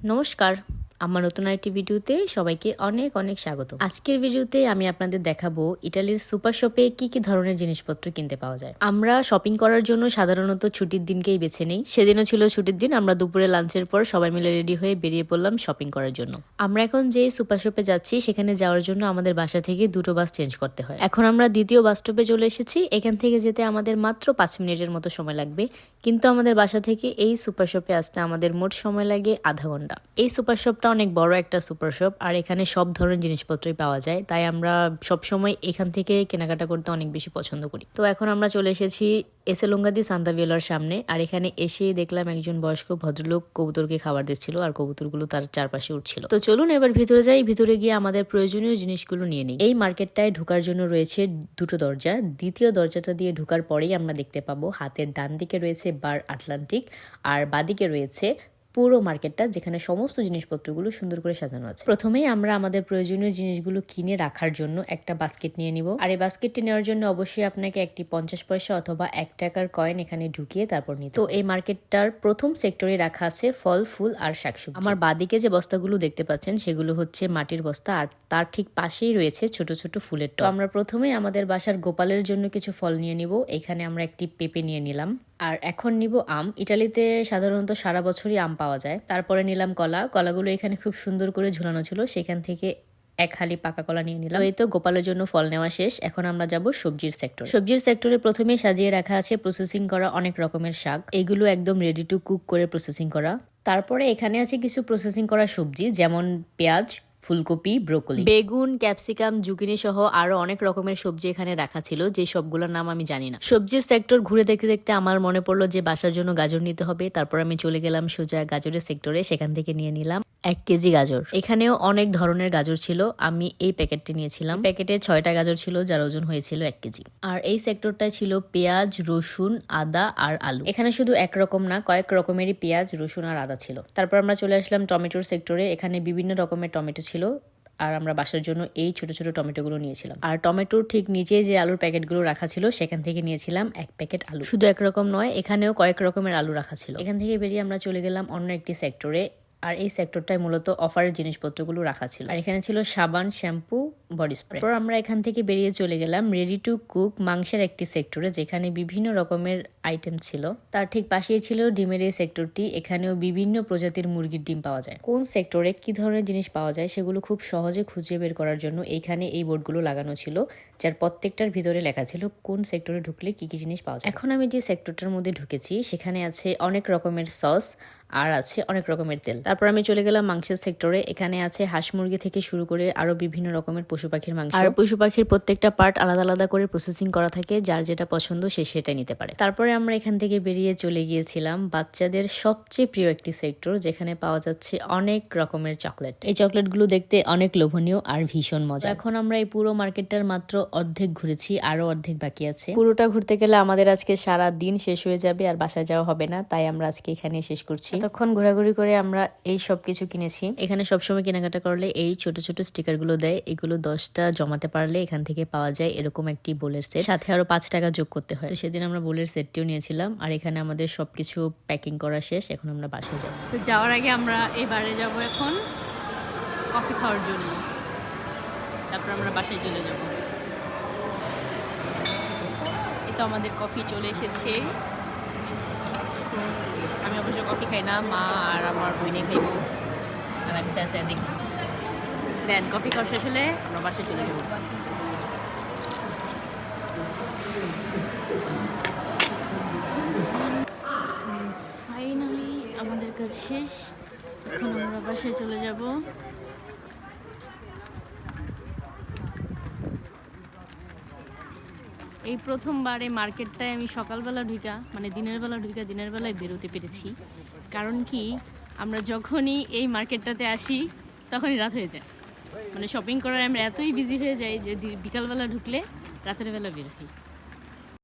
নমস্কার, আমার নতুন একটি ভিডিওতে সবাইকে অনেক অনেক স্বাগত। আজকের ভিডিওতে আমি আপনাদের দেখাবো ইটালির সুপার শপে কি কি ধরনের জিনিসপত্র কিনতে পাওয়া যায়। আমরা শপিং করার জন্য সাধারণত ছুটির দিনকেই বেছে নেই। সেদিনও ছিল ছুটির দিন। আমরা দুপুরে লাঞ্চের পর সবাই মিলে রেডি হয়ে বেরিয়ে পড়লাম শপিং করার জন্য। আমরা এখন যে সুপার শপে যাচ্ছি সেখানে যাওয়ার জন্য আমাদের বাসা থেকে দুটো বাস চেঞ্জ করতে হয়। এখন আমরা দ্বিতীয় বাস স্টপে চলে এসেছি। এখান থেকে যেতে আমাদের মাত্র 5 মিনিটের মতো সময় লাগবে, কিন্তু আমাদের বাসা থেকে এই সুপার শপে আসতে আমাদের মোট সময় লাগে আধা ঘন্টা। এই সুপার শপটা অনেক বড় একটা সুপার শপ, আর এখানে সব ধরনের জিনিসপত্রই পাওয়া যায়, তাই আমরা সবসময় এখান থেকে কেনাকাটা করতে অনেক বেশি পছন্দ করি। তো এখন আমরা চলে এসেছি এসেলুঙ্গাদি সান্তা ভিওলার সামনে, আর এখানে এসে দেখলাম একজন বয়স্ক ভদ্রলোক কবুতরকে খাবার দিচ্ছিল, আর কবুতরগুলো তার চারপাশে উঠছিল। তো চলুন এবার ভিতরে যাই, ভিতরে গিয়ে আমাদের প্রয়োজনীয় জিনিসগুলো নিয়ে নিই। এই মার্কেটটায় ঢোকার জন্য রয়েছে দুটো দরজা। দ্বিতীয় দরজাটা দিয়ে ঢোকার পরেই আমরা দেখতে পাবো হাতের ডান দিকে রয়েছে বার আটলান্টিক, আর বাদিকে রয়েছে পুরো মার্কেটটা, যেখানে সমস্ত জিনিসপত্রগুলো সুন্দর করে সাজানো আছে। প্রথমেই আমরা আমাদের প্রয়োজনীয় জিনিসগুলো কিনে রাখার জন্য একটা বাস্কেট নিয়ে নিব, আর এই বাস্কেটটি নেওয়ার জন্য অবশ্যই আপনাকে একটি 50 পয়সা অথবা 1 টাকার কয়েন এখানে ঢুকিয়ে তারপর নিতে। তো এই মার্কেটটার প্রথম সেক্টরে রাখা আছে ফল, ফুল আর শাকসবজি। আমার বাদিকে যে বস্তাগুলো দেখতে পাচ্ছেন সেগুলো হচ্ছে মাটির বস্তা, আর তার ঠিক পাশেই রয়েছে ছোট ছোট ফুলের টব। আমরা প্রথমে আমাদের বাসার গোপালের জন্য কিছু ফল নিয়ে নিব। এখানে আমরা একটি পেঁপে নিয়ে নিলাম, আর এখন নিব আম। ইটালিতে সাধারণত সারা বছরই আম পাওয়া যায়। তারপরে নিলাম কলা। কলাগুলো এখানে খুব সুন্দর করে ঝুলানো ছিল, সেখান থেকে এক হালি পাকা কলা নিয়ে নিলাম। এই তো গোপালের জন্য ফল নেওয়া শেষ। এখন আমরা যাব সবজির সেক্টর। সবজির সেক্টরে প্রথমে সাজিয়ে রাখা আছে প্রসেসিং করা অনেক রকমের শাক। এগুলো একদম রেডি টু কুক করে প্রসেসিং করা। তারপরে এখানে আছে কিছু প্রসেসিং করা সবজি, যেমন পেঁয়াজ, ফুলকপি, ব্রোকলি, বেগুন, ক্যাপসিকাম, জুকিনি সহ আরো অনেক রকমের সবজি এখানে রাখা ছিল, যে সবগুলোর নাম আমি জানি না। সবজির সেক্টর ঘুরে দেখতে দেখতে আমার মনে পড়লো যে বাসার জন্য গাজর নিতে হবে। তারপর আমি চলে গেলাম সোজা গাজরের সেক্টরে। সেখান থেকে নিয়ে নিলাম 1 কেজি গাজর। এখানেও অনেক ধরনের গাজর ছিল। আমি এই প্যাকেটটি নিয়েছিলাম। প্যাকেটে 6টা গাজর ছিল, যার ওজন হয়েছিল 1 কেজি। আর এই সেক্টরটায় ছিল পেঁয়াজ, রসুন, আদা আর আলু। এখানে শুধু একরকম না, কয়েক রকমেরই পেঁয়াজ, রসুন আর আদা ছিল। তারপর আমরা চলে আসলাম টমেটোর সেক্টরে। এখানে বিভিন্ন রকমের টমেটো ছিল, আর আমরা বাসার জন্য এই ছোট ছোট টমেটোগুলো নিয়েছিলাম। আর টমেটোর ঠিক নিচে যে আলুর প্যাকেটগুলো রাখা ছিল সেখান থেকে নিয়েছিলাম 1 প্যাকেট আলু। শুধু একরকম নয়, এখানেও কয়েক রকমের আলু রাখা ছিল। এখান থেকে বেরিয়ে আমরা চলে গেলাম অন্য একটি সেক্টরে, আর এই সেক্টরটায় মূলত অফারের জিনিসপত্রগুলো রাখা ছিল। আর এখানে ছিল সাবান, শ্যাম্পু, বডি স্প্রে। তারপর আমরা এখান থেকে বেরিয়ে চলে গেলাম রেডি টু কুক মাংসের একটি সেক্টরে, যেখানে বিভিন্ন রকমের আইটেম ছিল। তার ঠিক পাশেই ছিল ডিমের এই সেক্টরটি। এখানেও বিভিন্ন প্রজাতির মুরগির ডিম পাওয়া যায়। কোন সেক্টরে কি ধরনের জিনিস পাওয়া যায় সেগুলো খুব সহজে খুঁজে বের করার জন্য এইখানে এই বোর্ডগুলো লাগানো ছিল, যার প্রত্যেকটার ভিতরে লেখা ছিল কোন সেক্টরে ঢুকলে কি কি জিনিস পাওয়া যায়। এখন আমি যে সেক্টরটার মধ্যে ঢুকেছি সেখানে আছে অনেক রকমের সস, আর আছে অনেক রকমের তেল। তারপর আমি চলে গেলাম মাংসের সেক্টরে। এখানে আছে হাঁস মুরগি থেকে শুরু করে আরো বিভিন্ন রকমের পশু পাখির মাংস। আর পশু পাখির প্রত্যেকটা পার্ট আলাদা আলাদা করে প্রসেসিং করা থাকে, যার যেটা পছন্দ সে সেটাই নিতে পারে। তারপরে আমরা এখান থেকে বেরিয়ে চলে গিয়েছিলাম বাচ্চাদের সবচেয়ে প্রিয় একটি সেক্টর, যেখানে পাওয়া যাচ্ছে অনেক রকমের চকলেট। এই চকলেটগুলো দেখতে অনেক লোভনীয় আর ভীষণ মজা। এখন আমরা এই পুরো মার্কেটটার মাত্র অর্ধেক ঘুরেছি, আরো অর্ধেক বাকি আছে। পুরোটা ঘুরতে গেলে আমাদের আজকে সারা দিন শেষ হয়ে যাবে, আর বাসায় যাওয়া হবে না, তাই আমরা আজকে এখানে শেষ করছি। তখন ঘোরাঘুরি করে আমরা এই সব কিছু কিনেছি। এখানে সবসময় কেনাকাটা করলে এই ছোট ছোট স্টিকার গুলো দেয়। এগুলো 10টা জমাতে পারলে এখান থেকে পাওয়া যায় এরকম একটি বোলের সেট, সাথে আরো 5 টাকা যোগ করতে হয়। তো সেদিন আমরা বোলের সেটটিও নিয়েছিলাম। আর এখানে আমাদের সবকিছু প্যাকিং করা শেষ। এখন আমরা বাসায় যাবো। তো যাওয়ার আগে আমরা এবারে যাব এখন কফি খাওয়ার জন্য, তারপর আমরা বাসায় চলে যাব। এই তো আমাদের কফি চলে এসেছে। আমি অবশ্য কফি খাই না, মা আর আমার বইনে খাইব, আর আমি স্যার দেখি। দেন কফি খাওয়া শেষ হলে আমরা বাসায় চলে যাব। ফাইনালি আমাদের কাজ শেষ। এখন আমরা বাসায় চলে যাব। এই প্রথমবার এই মার্কেটটায় আমি সকালবেলা ঢুকা, মানে দিনের বেলায় বেরোতে পেরেছি। কারণ কি, আমরা যখনই এই মার্কেটটাতে আসি তখনই রাত হয়ে যায়। মানে শপিং করার আমরা এতই বিজি হয়ে যাই যে বিকালবেলা ঢুকলে রাতের বেলা বের হই।